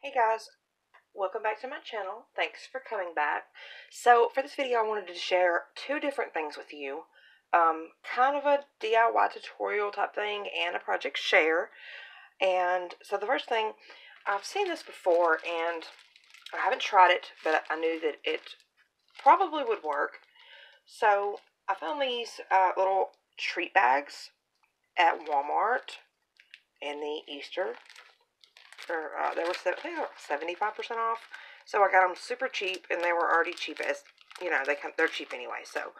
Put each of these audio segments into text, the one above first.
Hey guys, welcome back to my channel. Thanks for coming back. So for this video I wanted to share two different things with you. Kind of a DIY tutorial type thing and a project share. And so the first thing, I've seen this before and I haven't tried it, but I knew that it probably would work. So I found these little treat bags at Walmart in the Easter. They were 75% off, so I got them super cheap, and they were already cheap as, you know, they're cheap anyway, so,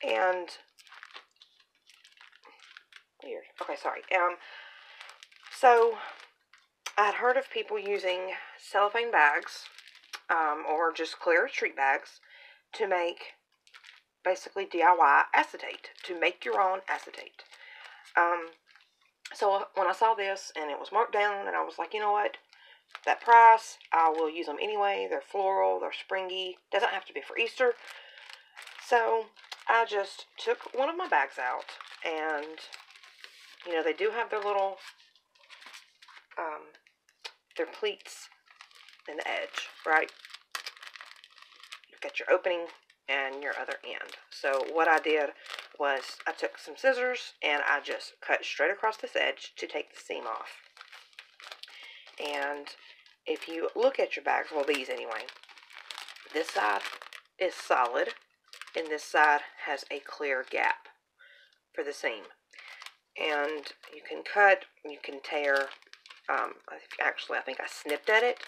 and, weird, okay, sorry, so, I had heard of people using cellophane bags, or just clear treat bags, to make, basically, DIY acetate, to make your own acetate. So when I saw this and it was marked down, and I was like, you know what, that price, I will use them anyway. They're floral, they're springy, doesn't have to be for Easter. So I just took one of my bags out, and you know, they do have their little their pleats in the edge, right? You've got your opening and your other end. So what I did was I took some scissors and I just cut straight across this edge to take the seam off. And if you look at your bags, well, these anyway, this side is solid and this side has a clear gap for the seam. And you can cut, you can tear. Actually, I think I snipped at it,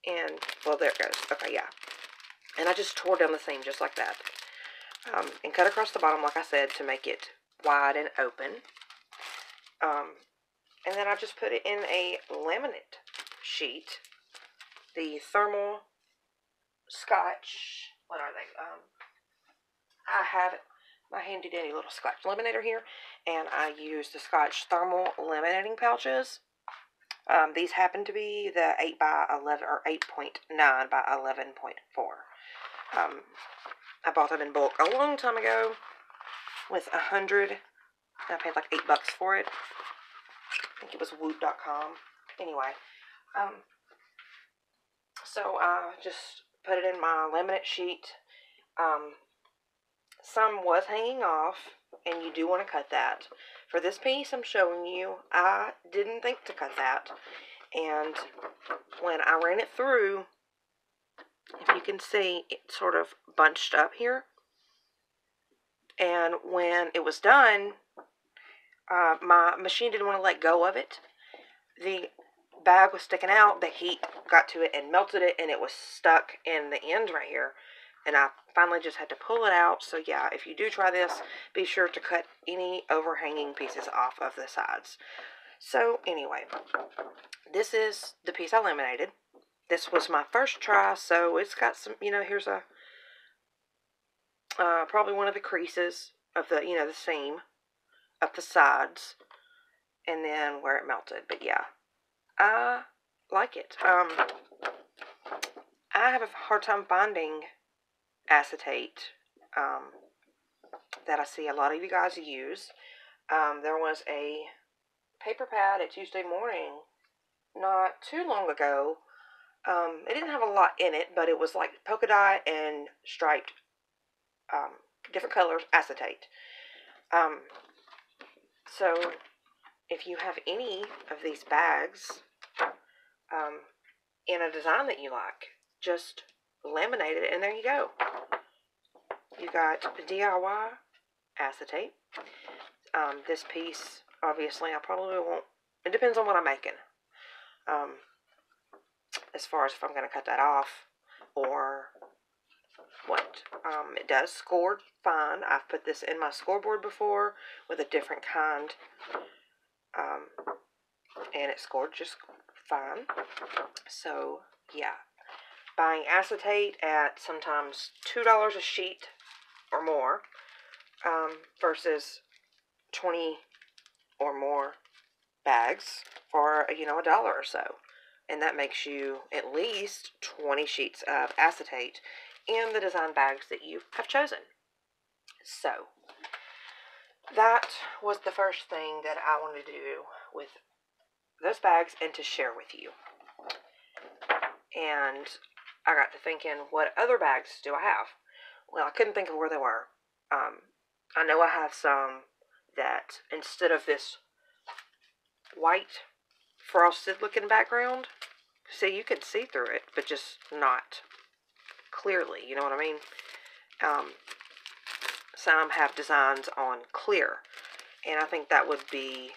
and well, there it goes. Okay, yeah. And I just tore down the seam just like that, and cut across the bottom, like I said, to make it wide and open. And then I just put it in a laminate sheet, the thermal Scotch, what are they? I have my handy dandy little Scotch Laminator here, and I use the Scotch Thermal laminating pouches. These happen to be the 8 by 11 or 8.9 by 11.4. I bought them in bulk a long time ago with 100. I paid like $8 for it. I think it was woot.com. Anyway, so I just put it in my laminate sheet. Some was hanging off, and you do want to cut that. For this piece I'm showing you, I didn't think to cut that. And when I ran it through, if you can see, it sort of bunched up here. And when it was done, my machine didn't want to let go of it. The bag was sticking out, the heat got to it and melted it, and it was stuck in the end right here. And I finally just had to pull it out. So yeah, if you do try this, be sure to cut any overhanging pieces off of the sides. So anyway, this is the piece I laminated. This was my first try, so it's got some, you know, here's a, probably one of the creases of the, you know, the seam up the sides, and then where it melted. But yeah, I like it. I have a hard time finding acetate that I see a lot of you guys use. There was a paper pad at Tuesday Morning not too long ago. It didn't have a lot in it, but it was like polka dot and striped, different colors acetate. So if you have any of these bags in a design that you like, just laminate it, and there you go. You got the DIY acetate. This piece, obviously, I probably won't. It depends on what I'm making. As far as if I'm going to cut that off or what. It does score fine. I've put this in my scoreboard before with a different kind. And it scored just fine. So, yeah. Buying acetate at sometimes $2 a sheet or more, versus 20 or more bags for, you know, $1 or so. And that makes you at least 20 sheets of acetate in the design bags that you have chosen. So, that was the first thing that I wanted to do with those bags and to share with you. and I got to thinking, what other bags do I have? Well, I couldn't think of where they were. I know I have some that instead of this white frosted looking background, see, you can see through it, but just not clearly, you know what I mean? Some have designs on clear, and I think that would be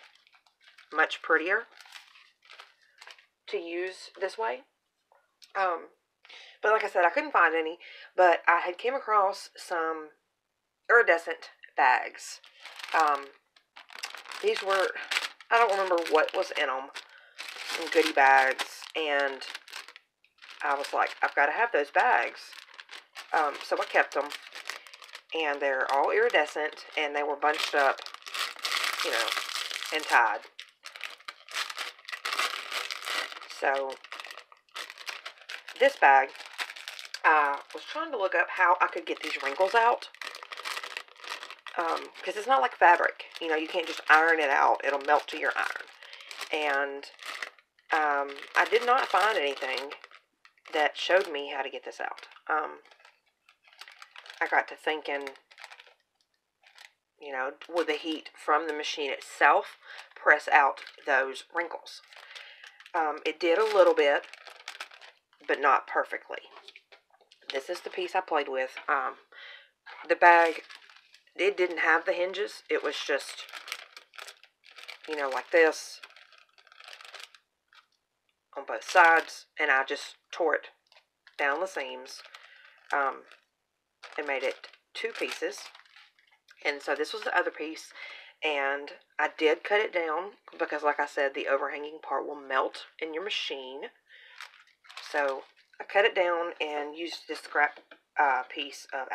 much prettier to use this way. But like I said, I couldn't find any, but I had came across some iridescent bags. These were, I don't remember what was in them, some goodie bags, and I was like, I've got to have those bags. So I kept them, and they're all iridescent, and they were bunched up, you know, and tied. So this bag, I was trying to look up how I could get these wrinkles out, because it's not like fabric. You know, you can't just iron it out. It'll melt to your iron. And I did not find anything that showed me how to get this out. I got to thinking, you know, would the heat from the machine itself press out those wrinkles? It did a little bit, but not perfectly. This is the piece I played with. The bag, it didn't have the hinges. It was just, you know, like this on both sides, and I just tore it down the seams and made it two pieces. And so this was the other piece, and I did cut it down because, like I said, the overhanging part will melt in your machine. So I cut it down and used this scrap piece of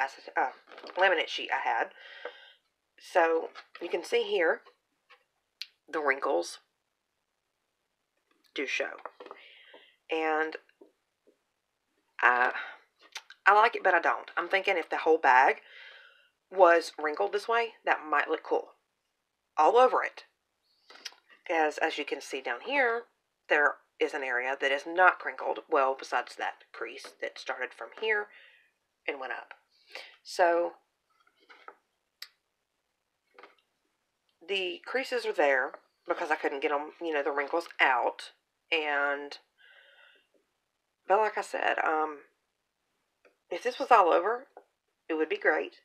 laminate sheet I had. So you can see here the wrinkles do show, and I like it, but I don't. I'm thinking if the whole bag was wrinkled this way, that might look cool all over it. As you can see down here, there is an area that is not crinkled. Well, besides that crease that started from here and went up. So the creases are there because I couldn't get them, you know, the wrinkles out. But like I said, if this was all over, it would be great.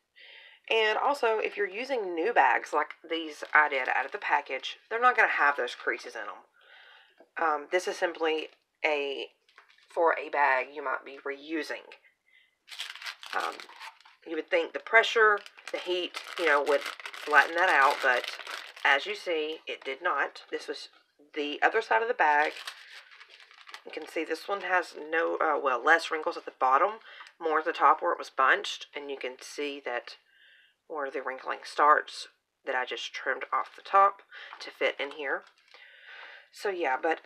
And also, if you're using new bags like these I did out of the package, they're not going to have those creases in them. This is simply for a bag you might be reusing. You would think the pressure, the heat, you know, would flatten that out, but as you see, it did not. This was the other side of the bag. You can see this one has no, less wrinkles at the bottom, more at the top where it was bunched, and you can see that where the wrinkling starts, that I just trimmed off the top to fit in here. So yeah, but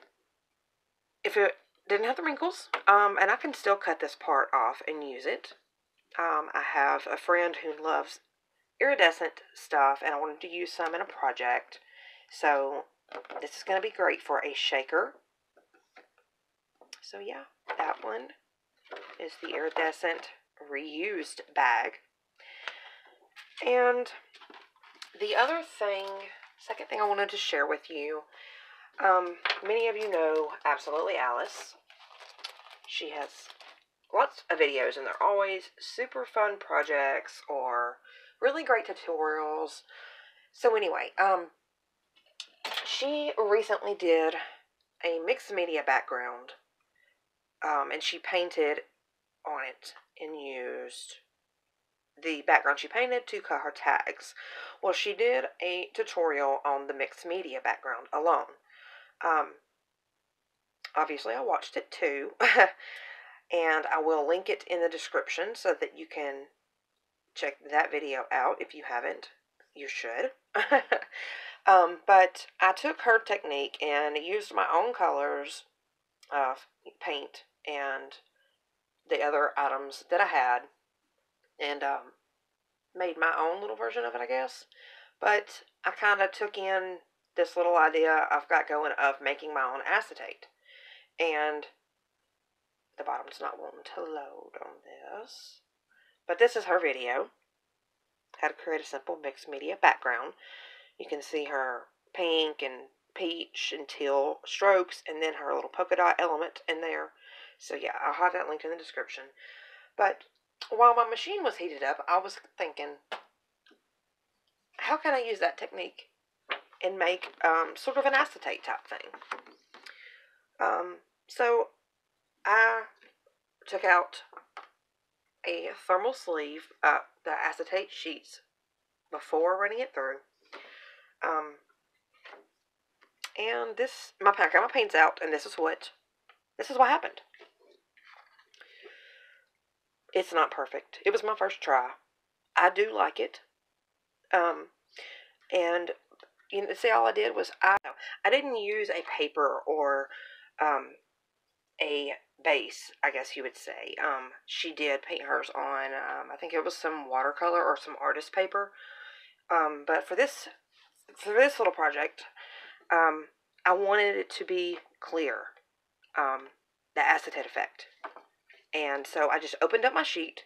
if it didn't have the wrinkles, and I can still cut this part off and use it. I have a friend who loves iridescent stuff, and I wanted to use some in a project. So this is going to be great for a shaker. So yeah, that one is the iridescent reused bag. And the other thing, second thing I wanted to share with you, many of you know Absolutely Alice. She has lots of videos, and they're always super fun projects or really great tutorials. So anyway, she recently did a mixed media background, and she painted on it and used the background she painted to cut her tags. Well, she did a tutorial on the mixed media background alone. Obviously, I watched it too, and I will link it in the description so that you can check that video out. If you haven't, you should. But I took her technique and used my own colors of paint and the other items that I had, and made my own little version of it, I guess. But I kind of took in this little idea I've got going of making my own acetate. And the bottom's not wanting to load on this. But this is her video. How to create a simple mixed media background. You can see her pink and peach and teal strokes, and then her little polka dot element in there. So yeah, I'll have that linked in the description. But while my machine was heated up, I was thinking, how can I use that technique and make sort of an acetate type thing? So I took out a thermal sleeve, the acetate sheets, before running it through. And this, I got my paints out, and this is what happened. It's not perfect. It was my first try. I do like it. And you know, see, all I did was I didn't use a paper or a base, I guess you would say. She did paint hers on, I think it was some watercolor or some artist paper. But for this little project, I wanted it to be clear, the acetate effect. And so I just opened up my sheet.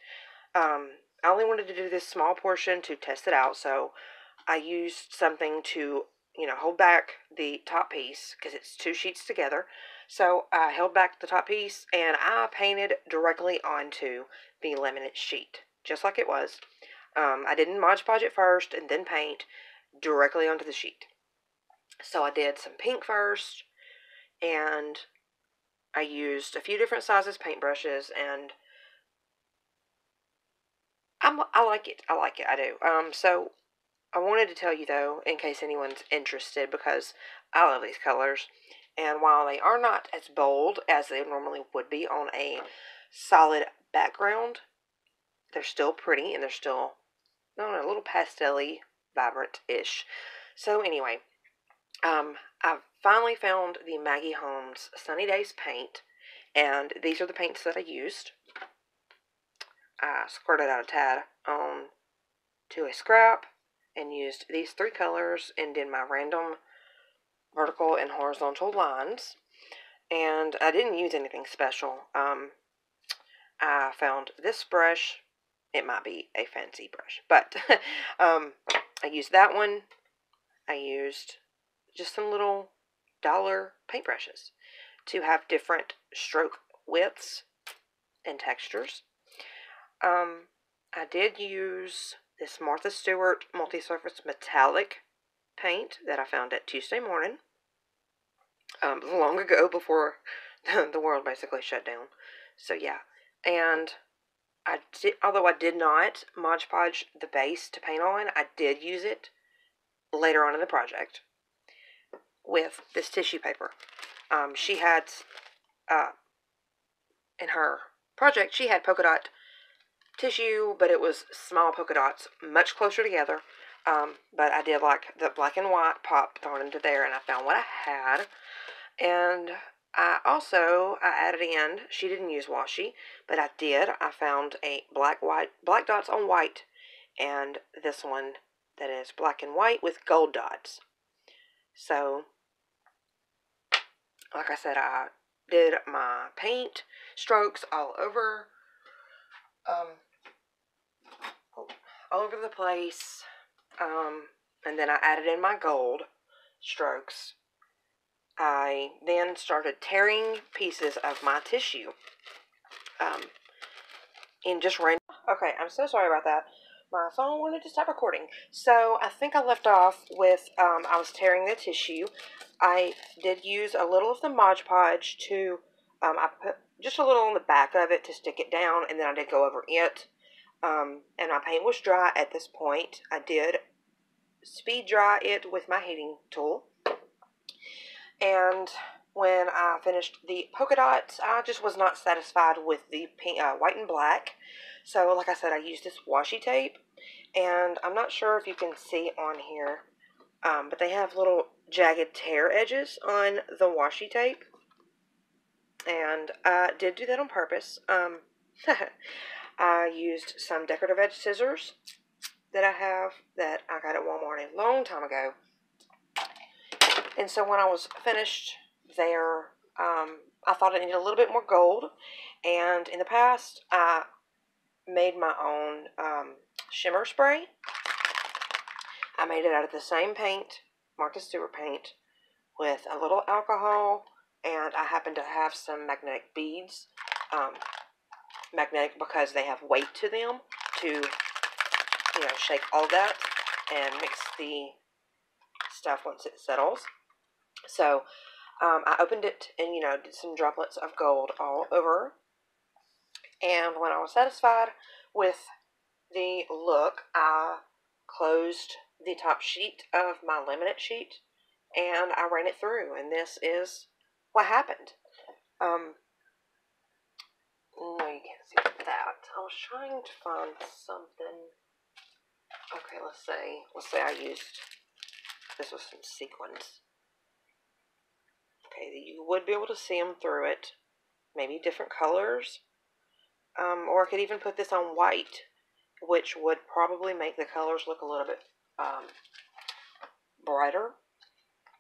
I only wanted to do this small portion to test it out, so I used something to, you know, hold back the top piece, because it's two sheets together. So I held back the top piece, and I painted directly onto the laminate sheet, just like it was. I didn't Mod Podge it first and then paint, directly onto the sheet. So I did some pink first, and I used a few different sizes paintbrushes, and I like it. I like it. I do. So I wanted to tell you, though, in case anyone's interested, because I love these colors. And while they are not as bold as they normally would be on a solid background, they're still pretty, and they're still, I don't know, a little pastel-y, vibrant-ish. So anyway, I finally found the Maggie Holmes Sunny Days paint, and these are the paints that I used. I squirted out a tad on to a scrap and used these three colors and did my random vertical and horizontal lines. And I didn't use anything special. I found this brush. It might be a fancy brush, but I used that one. I used just some little dollar paintbrushes to have different stroke widths and textures. I did use this Martha Stewart multi-surface metallic paint that I found at Tuesday Morning, long ago, before the world basically shut down. So yeah, and I did, although I did not Mod Podge the base to paint on, I did use it later on in the project with this tissue paper. She had, in her project, she had polka dot tissue, but it was small polka dots, much closer together. But I did like the black and white pop thrown into there, and I found what I had. And I added in, she didn't use washi, but I did. I found a black dots on white, and this one that is black and white with gold dots. So, like I said, I did my paint strokes all over the place, and then I added in my gold strokes. I then started tearing pieces of my tissue in just random. Okay, I'm so sorry about that. My phone wanted to stop recording. So I think I left off with I was tearing the tissue. I did use a little of the Mod Podge to, I put just a little on the back of it to stick it down, and then I did go over it. And my paint was dry at this point. I did speed dry it with my heating tool. And when I finished the polka dots, I just was not satisfied with the pink, white and black. So, like I said, I used this washi tape. And I'm not sure if you can see on here, but they have little jagged tear edges on the washi tape. And I did do that on purpose. I used some decorative edge scissors that I have that I got at Walmart a long time ago. And so when I was finished there, I thought it needed a little bit more gold. And in the past, I made my own shimmer spray. I made it out of the same paint, Martha Stewart paint, with a little alcohol, and I happen to have some magnetic beads. Magnetic because they have weight to them to, shake all that and mix the stuff once it settles. So I opened it and, did some droplets of gold all over. And when I was satisfied with the look, I closed the top sheet of my laminate sheet and I ran it through, and this is what happened. No, you can't see that. I was trying to find something. Okay, let's say I used, this was some sequins. Okay, you would be able to see them through it. Maybe different colors. Or I could even put this on white, which would probably make the colors look a little bit brighter.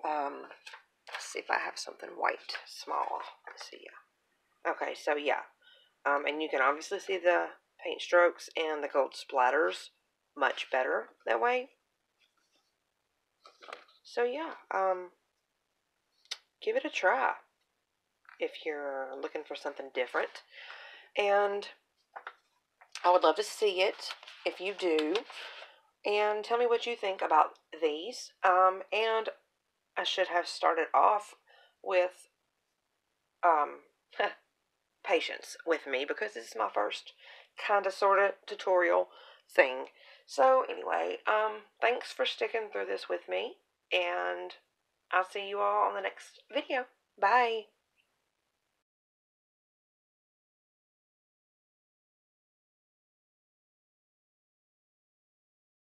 Let's see if I have something white, small. Let's see, yeah. Okay, so yeah. And you can obviously see the paint strokes and the gold splatters much better that way. So yeah, give it a try if you're looking for something different. And I would love to see it if you do. And tell me what you think about these. And I should have started off with patience with me, because this is my first kind of sort of tutorial thing. So anyway, thanks for sticking through this with me, and I'll see you all on the next video. Bye.